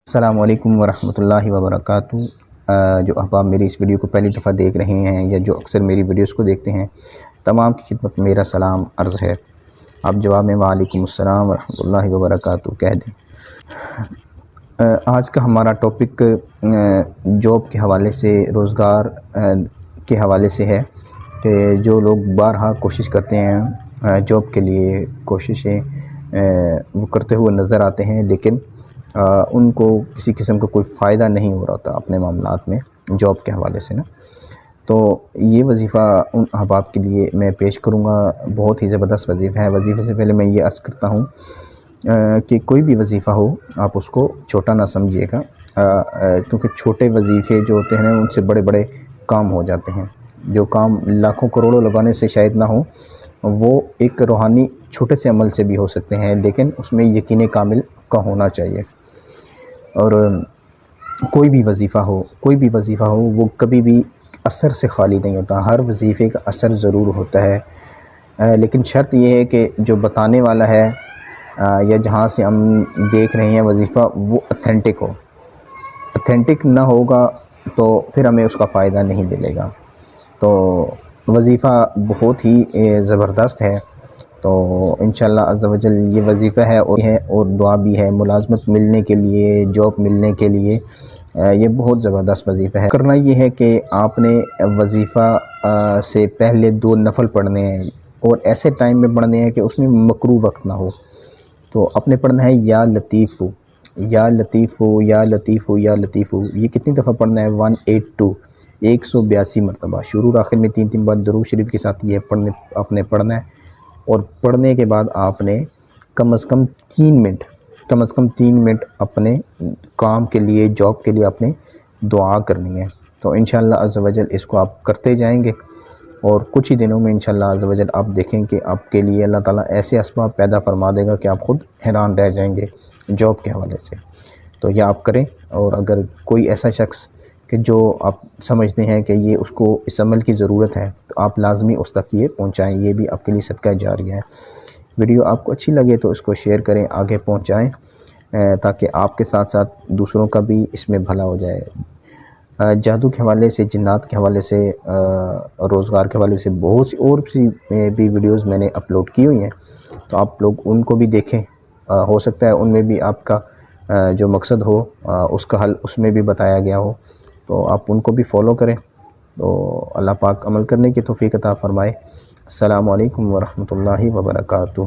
السلام علیکم ورحمۃ اللہ وبرکاتہ۔ جو احباب میری اس ویڈیو کو پہلی دفعہ دیکھ رہے ہیں یا جو اکثر میری ویڈیوز کو دیکھتے ہیں، تمام کی خدمت میں میرا سلام عرض ہے۔ آپ جواب میں وعلیکم السلام ورحمۃ اللہ وبرکاتہ کہہ دیں۔ آج کا ہمارا ٹاپک جاب کے حوالے سے، روزگار کے حوالے سے ہے کہ جو لوگ بارہا کوشش کرتے ہیں جاب کے لیے، کوششیں وہ کرتے ہوئے نظر آتے ہیں، لیکن ان کو کسی قسم کا کوئی فائدہ نہیں ہو رہا تھا اپنے معاملات میں جاب کے حوالے سے نا۔ تو یہ وظیفہ ان احباب کے لیے میں پیش کروں گا، بہت ہی زبردست وظیفہ ہے۔ وظیفے سے پہلے میں یہ عرض کرتا ہوں کہ کوئی بھی وظیفہ ہو آپ اس کو چھوٹا نہ سمجھیے گا، کیونکہ چھوٹے وظیفے جو ہوتے ہیں نا ان سے بڑے بڑے کام ہو جاتے ہیں۔ جو کام لاکھوں کروڑوں لگانے سے شاید نہ ہو، وہ ایک روحانی چھوٹے سے عمل سے بھی ہو سکتے ہیں، لیکن اس میں یقین کامل کا ہونا چاہیے۔ اور کوئی بھی وظیفہ ہو وہ کبھی بھی اثر سے خالی نہیں ہوتا، ہر وظیفے کا اثر ضرور ہوتا ہے، لیکن شرط یہ ہے کہ جو بتانے والا ہے یا جہاں سے ہم دیکھ رہے ہیں وظیفہ وہ اتھینٹک ہو۔ اتھینٹک نہ ہوگا تو پھر ہمیں اس کا فائدہ نہیں ملے گا۔ تو وظیفہ بہت ہی زبردست ہے، تو انشاءاللہ عز و جل یہ وظیفہ ہے اور دعا بھی ہے ملازمت ملنے کے لیے، جاب ملنے کے لیے۔ یہ بہت زبردست وظیفہ ہے۔ کرنا یہ ہے کہ آپ نے وظیفہ سے پہلے 2 نفل پڑھنے ہیں، اور ایسے ٹائم میں پڑھنے ہیں کہ اس میں مکروہ وقت نہ ہو۔ تو اپنے پڑھنا ہے یا لطیفو یا لطیفو یا لطیفو یا لطیفو۔ یہ کتنی دفعہ پڑھنا ہے؟ 182، 182 مرتبہ، شروع اور آخر میں 3 بار درود شریف کے ساتھ یہ اپنے پڑھنا ہے۔ اور پڑھنے کے بعد آپ نے کم از کم 3 منٹ اپنے کام کے لیے، جاب کے لیے اپنے دعا کرنی ہے۔ تو انشاءاللہ عز و جل اس کو آپ کرتے جائیں گے، اور کچھ ہی دنوں میں انشاءاللہ عز و جل آپ دیکھیں کہ آپ کے لیے اللہ تعالیٰ ایسے اسباب پیدا فرما دے گا کہ آپ خود حیران رہ جائیں گے جاب کے حوالے سے۔ تو یہ آپ کریں، اور اگر کوئی ایسا شخص کہ جو آپ سمجھتے ہیں کہ یہ اس کو اس عمل کی ضرورت ہے، تو آپ لازمی اس تک یہ پہنچائیں، یہ بھی آپ کے لیے صدقہ جاریہ ہے۔ ویڈیو آپ کو اچھی لگے تو اس کو شیئر کریں، آگے پہنچائیں، تاکہ آپ کے ساتھ ساتھ دوسروں کا بھی اس میں بھلا ہو جائے۔ جادو کے حوالے سے، جنات کے حوالے سے، روزگار کے حوالے سے بہت سی اور بھی ویڈیوز میں نے اپلوڈ کی ہوئی ہیں، تو آپ لوگ ان کو بھی دیکھیں۔ ہو سکتا ہے ان میں بھی آپ کا جو مقصد ہو اس کا حل اس میں بھی بتایا گیا ہو، تو آپ ان کو بھی فالو کریں۔ تو اللہ پاک عمل کرنے کی توفیق عطا فرمائے۔ السلام علیکم ورحمۃ اللہ وبرکاتہ۔